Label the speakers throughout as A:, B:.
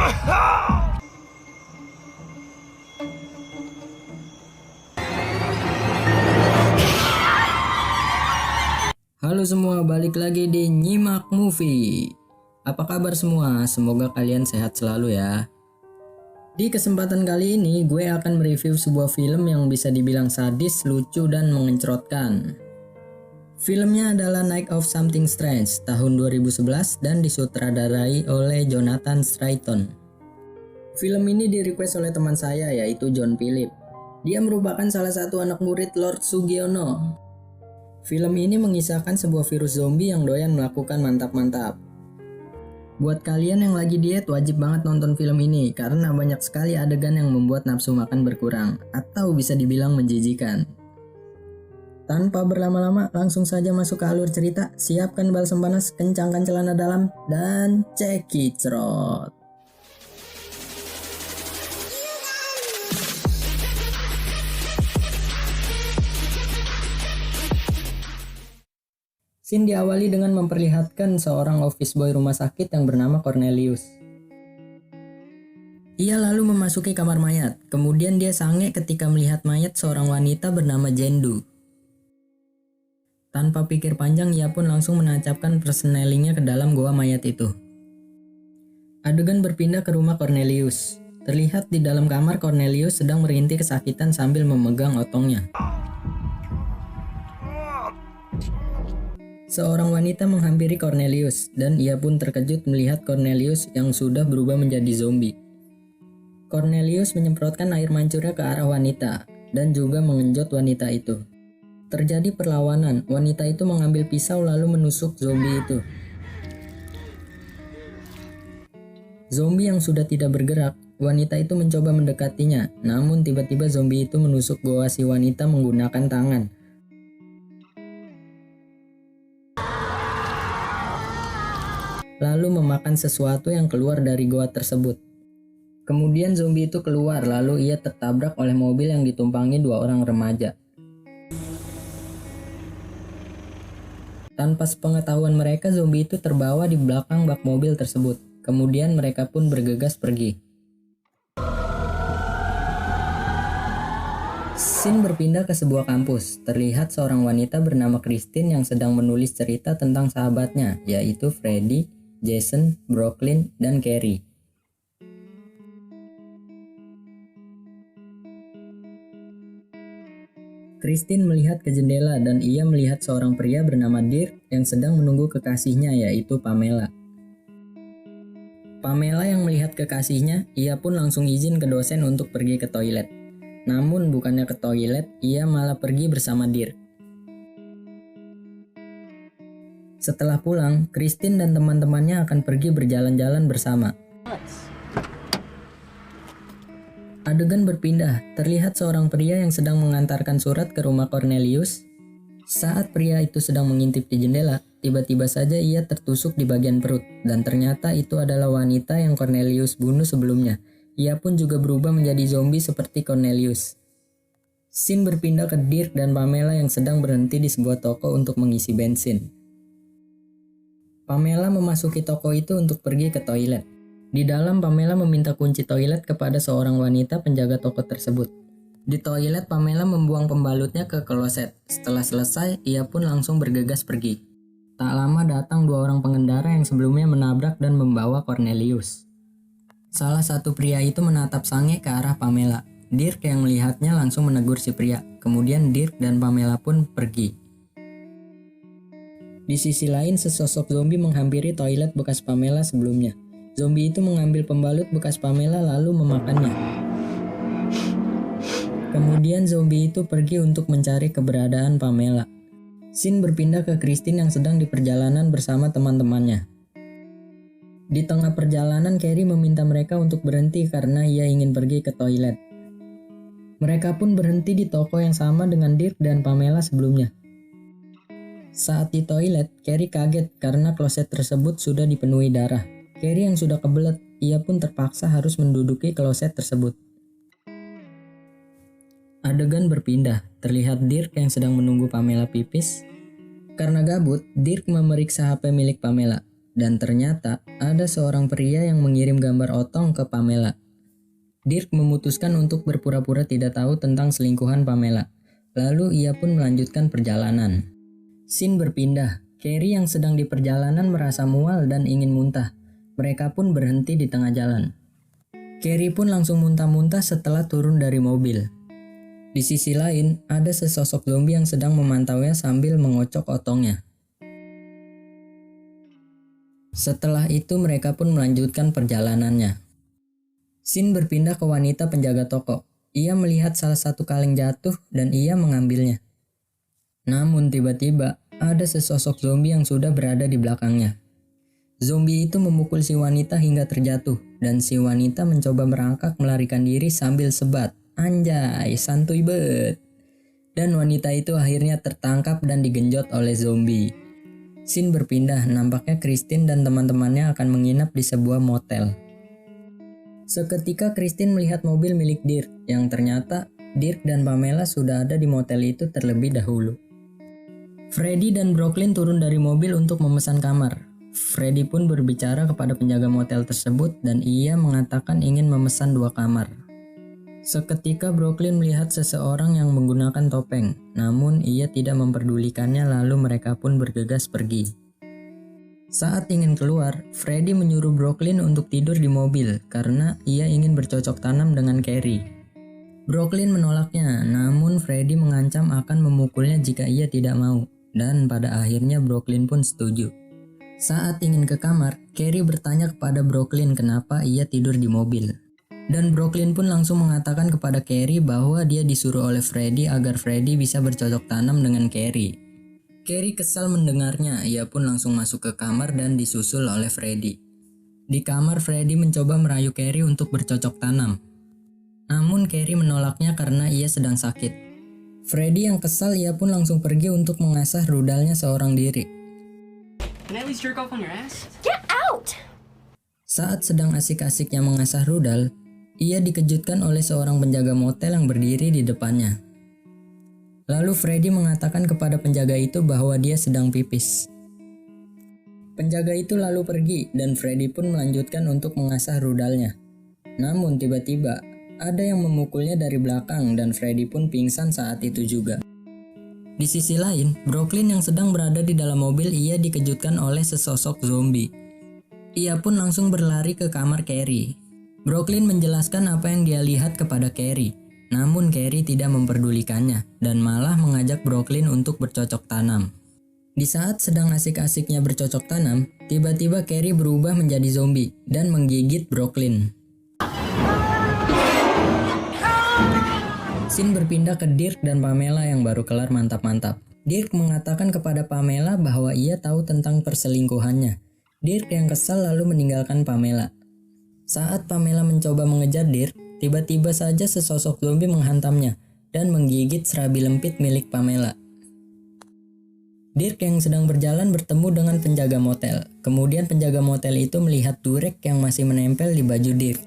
A: Halo semua, balik lagi di Nyimak Movie. Apa kabar semua? Semoga kalian sehat selalu ya. Di kesempatan kali ini gue akan mereview sebuah film yang bisa dibilang sadis, lucu, dan mengencrotkan. Filmnya adalah Night of Something Strange tahun 2011 dan disutradarai oleh Jonathan Straton. Film ini direquest oleh teman saya yaitu John Philip. Dia merupakan salah satu anak murid Lord Sugiono. Film ini mengisahkan sebuah virus zombie yang doyan melakukan mantap-mantap. Buat kalian yang lagi diet wajib banget nonton film ini karena banyak sekali adegan yang membuat nafsu makan berkurang atau bisa dibilang menjijikan. Tanpa berlama-lama langsung saja masuk ke alur cerita, siapkan balsam panas, kencangkan celana dalam, dan cekicrot. Scene diawali dengan memperlihatkan seorang office boy rumah sakit yang bernama Cornelius. Ia lalu memasuki kamar mayat, kemudian dia sange ketika melihat mayat seorang wanita bernama Jendu. Tanpa pikir panjang, ia pun langsung menancapkan persnelingnya ke dalam goa mayat itu. Adegan berpindah ke rumah Cornelius. Terlihat di dalam kamar Cornelius sedang merintih kesakitan sambil memegang otongnya. Seorang wanita menghampiri Cornelius dan ia pun terkejut melihat Cornelius yang sudah berubah menjadi zombie. Cornelius menyemprotkan air mancurnya ke arah wanita dan juga mengenjot wanita itu. Terjadi perlawanan, wanita itu mengambil pisau lalu menusuk zombie itu. Zombie yang sudah tidak bergerak, wanita itu mencoba mendekatinya, namun tiba-tiba zombie itu menusuk goa si wanita menggunakan tangan. Lalu memakan sesuatu yang keluar dari goa tersebut. Kemudian zombie itu keluar lalu ia tertabrak oleh mobil yang ditumpangi dua orang remaja. Tanpa sepengetahuan mereka, zombie itu terbawa di belakang bak mobil tersebut. Kemudian mereka pun bergegas pergi. Scene berpindah ke sebuah kampus. Terlihat seorang wanita bernama Christine yang sedang menulis cerita tentang sahabatnya, yaitu Freddy, Jason, Brooklyn, dan Carrie. Christine melihat ke jendela dan ia melihat seorang pria bernama Dirk yang sedang menunggu kekasihnya, yaitu Pamela. Pamela yang melihat kekasihnya, ia pun langsung izin ke dosen untuk pergi ke toilet. Namun bukannya ke toilet, ia malah pergi bersama Dirk. Setelah pulang, Christine dan teman-temannya akan pergi berjalan-jalan bersama. Adegan berpindah, terlihat seorang pria yang sedang mengantarkan surat ke rumah Cornelius. Saat pria itu sedang mengintip di jendela, tiba-tiba saja ia tertusuk di bagian perut, dan ternyata itu adalah wanita yang Cornelius bunuh sebelumnya. Ia pun juga berubah menjadi zombie seperti Cornelius. Scene berpindah ke Dirk dan Pamela yang sedang berhenti di sebuah toko untuk mengisi bensin. Pamela memasuki toko itu untuk pergi ke toilet. Di dalam, Pamela meminta kunci toilet kepada seorang wanita penjaga toko tersebut. Di toilet, Pamela membuang pembalutnya ke kloset. Setelah selesai, ia pun langsung bergegas pergi. Tak lama datang dua orang pengendara yang sebelumnya menabrak dan membawa Cornelius. Salah satu pria itu menatap sange ke arah Pamela. Dirk yang melihatnya langsung menegur si pria. Kemudian Dirk dan Pamela pun pergi. Di sisi lain, sesosok zombie menghampiri toilet bekas Pamela sebelumnya. Zombie itu mengambil pembalut bekas Pamela lalu memakannya. Kemudian zombie itu pergi untuk mencari keberadaan Pamela. Scene berpindah ke Christine yang sedang di perjalanan bersama teman-temannya. Di tengah perjalanan, Carrie meminta mereka untuk berhenti karena ia ingin pergi ke toilet. Mereka pun berhenti di toko yang sama dengan Dirk dan Pamela sebelumnya. Saat di toilet, Carrie kaget karena kloset tersebut sudah dipenuhi darah. Carrie yang sudah kebelet, ia pun terpaksa harus menduduki kloset tersebut. Adegan berpindah, terlihat Dirk yang sedang menunggu Pamela pipis. Karena gabut, Dirk memeriksa HP milik Pamela. dan ternyata ada seorang pria yang mengirim gambar Otong ke Pamela. Dirk memutuskan untuk berpura-pura tidak tahu tentang selingkuhan Pamela. Lalu ia pun melanjutkan perjalanan. Scene berpindah. Carrie yang sedang di perjalanan merasa mual dan ingin muntah. Mereka pun berhenti di tengah jalan. Carrie pun langsung muntah-muntah setelah turun dari mobil. Di sisi lain, ada sesosok zombie yang sedang memantaunya sambil mengocok otongnya. Setelah itu mereka pun melanjutkan perjalanannya. Scene berpindah ke wanita penjaga toko. Ia melihat salah satu kaleng jatuh dan ia mengambilnya. Namun tiba-tiba ada sesosok zombie yang sudah berada di belakangnya. Zombie itu memukul si wanita hingga terjatuh dan si wanita mencoba merangkak melarikan diri sambil sebat. Anjay, santuy bet. Dan wanita itu akhirnya tertangkap dan digenjot oleh zombie. Scene berpindah, nampaknya Christine dan teman-temannya akan menginap di sebuah motel. Seketika Christine melihat mobil milik Dirk, yang ternyata Dirk dan Pamela sudah ada di motel itu terlebih dahulu. Freddy dan Brooklyn turun dari mobil untuk memesan kamar. Freddy pun berbicara kepada penjaga motel tersebut dan ia mengatakan ingin memesan 2 kamar. Seketika Brooklyn melihat seseorang yang menggunakan topeng, namun ia tidak memperdulikannya lalu mereka pun bergegas pergi. Saat ingin keluar, Freddy menyuruh Brooklyn untuk tidur di mobil karena ia ingin bercocok tanam dengan Carrie. Brooklyn menolaknya, namun Freddy mengancam akan memukulnya jika ia tidak mau, dan pada akhirnya Brooklyn pun setuju. Saat ingin ke kamar, Carrie bertanya kepada Brooklyn kenapa ia tidur di mobil. Dan Brooklyn pun langsung mengatakan kepada Carrie bahwa dia disuruh oleh Freddy agar Freddy bisa bercocok tanam dengan Carrie. Carrie kesal mendengarnya, ia pun langsung masuk ke kamar dan disusul oleh Freddy. Di kamar, Freddy mencoba merayu Carrie untuk bercocok tanam. Namun Carrie menolaknya karena ia sedang sakit. Freddy yang kesal, ia pun langsung pergi untuk mengasah rudalnya seorang diri.
B: Can I at least jerk off on your ass?
C: Get out!
A: Saat sedang asik-asiknya mengasah rudal, ia dikejutkan oleh seorang penjaga motel yang berdiri di depannya. Lalu Freddy mengatakan kepada penjaga itu bahwa dia sedang pipis. Penjaga itu lalu pergi dan Freddy pun melanjutkan untuk mengasah rudalnya. Namun tiba-tiba ada yang memukulnya dari belakang dan Freddy pun pingsan saat itu juga. Di sisi lain, Brooklyn yang sedang berada di dalam mobil ia dikejutkan oleh sesosok zombie. Ia pun langsung berlari ke kamar Carrie. Brooklyn menjelaskan apa yang dia lihat kepada Carrie. Namun Carrie tidak memperdulikannya dan malah mengajak Brooklyn untuk bercocok tanam. Di saat sedang asik-asiknya bercocok tanam, tiba-tiba Carrie berubah menjadi zombie dan menggigit Brooklyn. Scene berpindah ke Dirk dan Pamela yang baru kelar mantap-mantap. Dirk mengatakan kepada Pamela bahwa ia tahu tentang perselingkuhannya. Dirk yang kesal lalu meninggalkan Pamela. Saat Pamela mencoba mengejar Dirk, tiba-tiba saja sesosok zombie menghantamnya dan menggigit serabi lempit milik Pamela. Dirk yang sedang berjalan bertemu dengan penjaga motel. Kemudian penjaga motel itu melihat durek yang masih menempel di baju Dirk.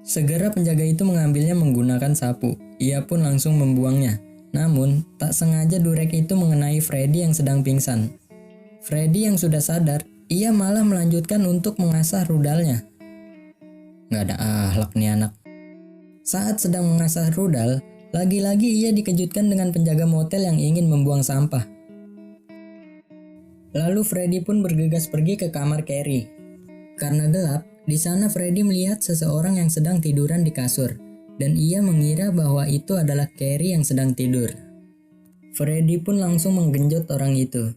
A: Segera penjaga itu mengambilnya menggunakan sapu. Ia pun langsung membuangnya. Namun, tak sengaja durek itu mengenai Freddy yang sedang pingsan. Freddy yang sudah sadar, ia malah melanjutkan untuk mengasah rudalnya. Gak ada akhlak nih anak. Saat sedang mengasah rudal, lagi-lagi ia dikejutkan dengan penjaga motel yang ingin membuang sampah. Lalu Freddy pun bergegas pergi ke kamar Carrie. Karena gelap, di sana Freddy melihat seseorang yang sedang tiduran di kasur, dan ia mengira bahwa itu adalah Carrie yang sedang tidur. Freddy pun langsung menggenjot orang itu.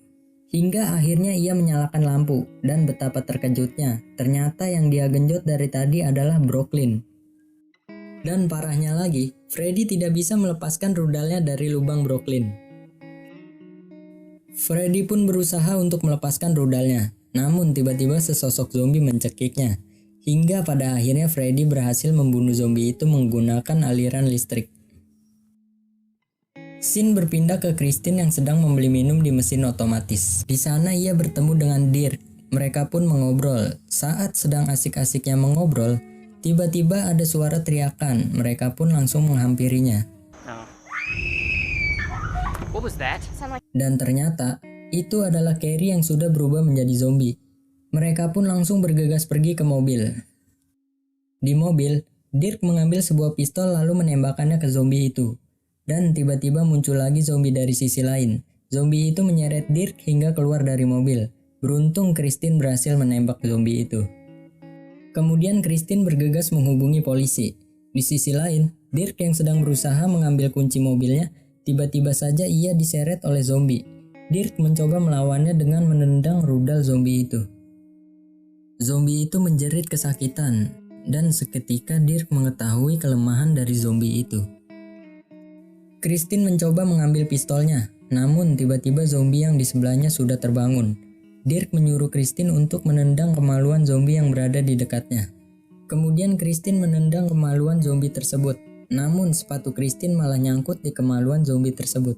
A: Hingga akhirnya ia menyalakan lampu, dan betapa terkejutnya, ternyata yang dia genjot dari tadi adalah Brooklyn. Dan parahnya lagi, Freddy tidak bisa melepaskan rudalnya dari lubang Brooklyn. Freddy pun berusaha untuk melepaskan rudalnya, namun tiba-tiba sesosok zombie mencekiknya. Hingga pada akhirnya Freddy berhasil membunuh zombie itu menggunakan aliran listrik. Scene berpindah ke Christine yang sedang membeli minum di mesin otomatis. Di sana ia bertemu dengan Dirk. Mereka pun mengobrol. Saat sedang asik-asiknya mengobrol, tiba-tiba ada suara teriakan. Mereka pun langsung menghampirinya.
B: What was that?
A: Dan ternyata itu adalah Carrie yang sudah berubah menjadi zombie. Mereka pun langsung bergegas pergi ke mobil. Di mobil, Dirk mengambil sebuah pistol lalu menembakkannya ke zombie itu. Dan tiba-tiba muncul lagi zombie dari sisi lain. Zombie itu menyeret Dirk hingga keluar dari mobil. Beruntung Christine berhasil menembak zombie itu. Kemudian Christine bergegas menghubungi polisi. Di sisi lain, Dirk yang sedang berusaha mengambil kunci mobilnya, tiba-tiba saja ia diseret oleh zombie. Dirk mencoba melawannya dengan menendang rudal zombie itu. Zombie itu menjerit kesakitan, dan seketika Dirk mengetahui kelemahan dari zombie itu. Christine mencoba mengambil pistolnya, namun tiba-tiba zombie yang di sebelahnya sudah terbangun. Dirk menyuruh Christine untuk menendang kemaluan zombie yang berada di dekatnya. Kemudian Christine menendang kemaluan zombie tersebut, namun sepatu Christine malah nyangkut di kemaluan zombie tersebut.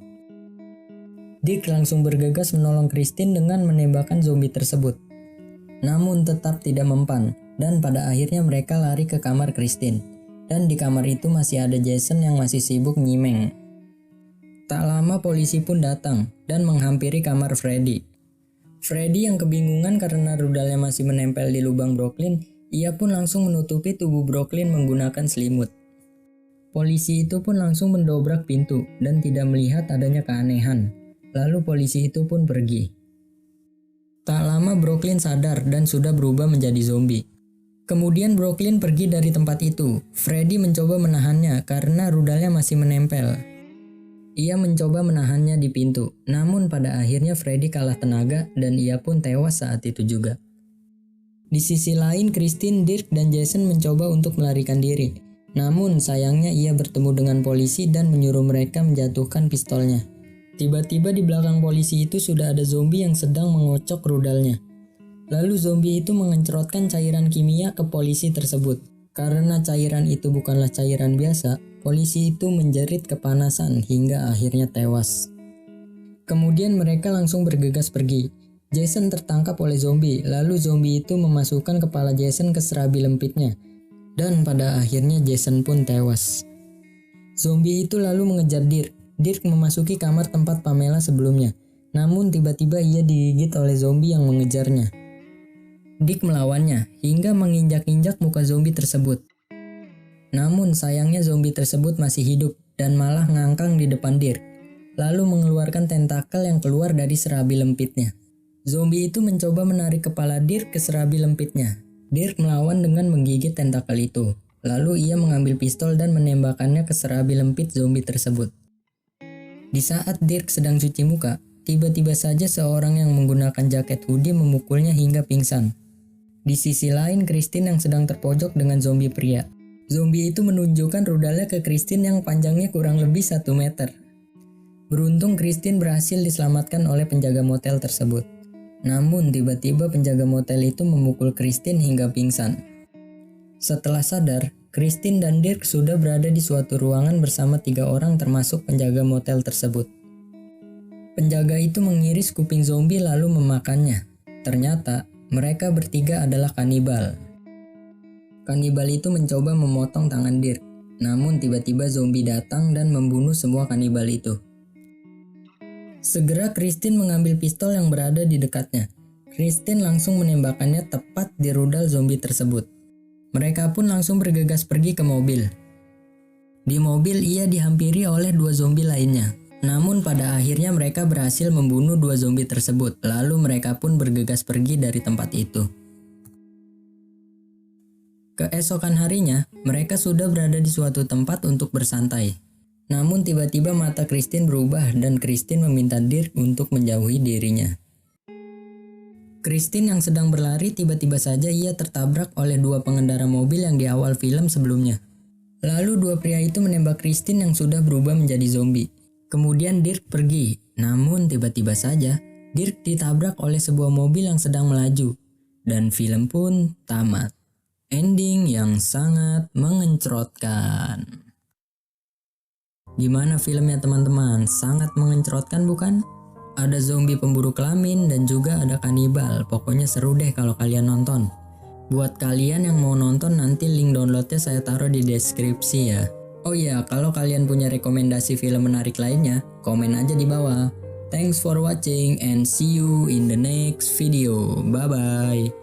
A: Dirk langsung bergegas menolong Christine dengan menembakkan zombie tersebut. Namun tetap tidak mempan, dan pada akhirnya mereka lari ke kamar Christine. Dan di kamar itu masih ada Jason yang masih sibuk nyimeng. Tak lama polisi pun datang dan menghampiri kamar Freddy. Freddy yang kebingungan karena rudalnya masih menempel di lubang Brooklyn, ia pun langsung menutupi tubuh Brooklyn menggunakan selimut. Polisi itu pun langsung mendobrak pintu dan tidak melihat adanya keanehan. Lalu polisi itu pun pergi. Tak lama Brooklyn sadar dan sudah berubah menjadi zombie. Kemudian Brooklyn pergi dari tempat itu. Freddy mencoba menahannya karena rudalnya masih menempel. Ia mencoba menahannya di pintu, namun pada akhirnya Freddy kalah tenaga dan ia pun tewas saat itu juga. Di sisi lain, Christine, Dirk, dan Jason mencoba untuk melarikan diri. Namun sayangnya ia bertemu dengan polisi dan menyuruh mereka menjatuhkan pistolnya. Tiba-tiba di belakang polisi itu sudah ada zombie yang sedang mengocok rudalnya. Lalu zombie itu mengencrotkan cairan kimia ke polisi tersebut. Karena cairan itu bukanlah cairan biasa, polisi itu menjerit kepanasan hingga akhirnya tewas. Kemudian mereka langsung bergegas pergi. Jason tertangkap oleh zombie, lalu zombie itu memasukkan kepala Jason ke serabi lempitnya. Dan pada akhirnya Jason pun tewas. Zombie itu lalu mengejar Dirk. Dirk memasuki kamar tempat Pamela sebelumnya. Namun tiba-tiba ia digigit oleh zombie yang mengejarnya. Dirk melawannya hingga menginjak-injak muka zombie tersebut. Namun sayangnya zombie tersebut masih hidup dan malah ngangkang di depan Dirk. Lalu mengeluarkan tentakel yang keluar dari serabi lempitnya. Zombie itu mencoba menarik kepala Dirk ke serabi lempitnya. Dirk melawan dengan menggigit tentakel itu. Lalu ia mengambil pistol dan menembakkannya ke serabi lempit zombie tersebut. Di saat Dirk sedang cuci muka, tiba-tiba saja seorang yang menggunakan jaket hoodie memukulnya hingga pingsan. Di sisi lain, Christine yang sedang terpojok dengan zombie pria. Zombie itu menunjukkan rudalnya ke Christine yang panjangnya kurang lebih 1 meter. Beruntung Christine berhasil diselamatkan oleh penjaga motel tersebut. Namun tiba-tiba penjaga motel itu memukul Christine hingga pingsan. Setelah sadar, Christine dan Dirk sudah berada di suatu ruangan bersama 3 orang termasuk penjaga motel tersebut. Penjaga itu mengiris kuping zombie lalu memakannya. Ternyata mereka bertiga adalah kanibal. Kanibal itu mencoba memotong tangan Dirk, namun tiba-tiba zombie datang dan membunuh semua kanibal itu. Segera Christine mengambil pistol yang berada di dekatnya. Christine langsung menembakkannya tepat di rudal zombie tersebut. Mereka pun langsung bergegas pergi ke mobil. Di mobil ia dihampiri oleh 2 zombie lainnya. Namun pada akhirnya mereka berhasil membunuh 2 zombie tersebut. Lalu mereka pun bergegas pergi dari tempat itu. Keesokan harinya, mereka sudah berada di suatu tempat untuk bersantai. Namun tiba-tiba mata Christine berubah dan Christine meminta Dirk untuk menjauhi dirinya. Christine yang sedang berlari tiba-tiba saja ia tertabrak oleh 2 pengendara mobil yang di awal film sebelumnya. Lalu 2 pria itu menembak Christine yang sudah berubah menjadi zombie. Kemudian Dirk pergi, namun tiba-tiba saja Dirk ditabrak oleh sebuah mobil yang sedang melaju. Dan film pun tamat. Ending yang sangat mengencrotkan. Gimana filmnya teman-teman? Sangat mengencrotkan bukan? Ada zombie pemburu kelamin dan juga ada kanibal. Pokoknya seru deh kalau kalian nonton. Buat kalian yang mau nonton nanti link downloadnya saya taruh di deskripsi ya. Oh iya, kalau kalian punya rekomendasi film menarik lainnya, komen aja di bawah. Thanks for watching and see you in the next video. Bye bye.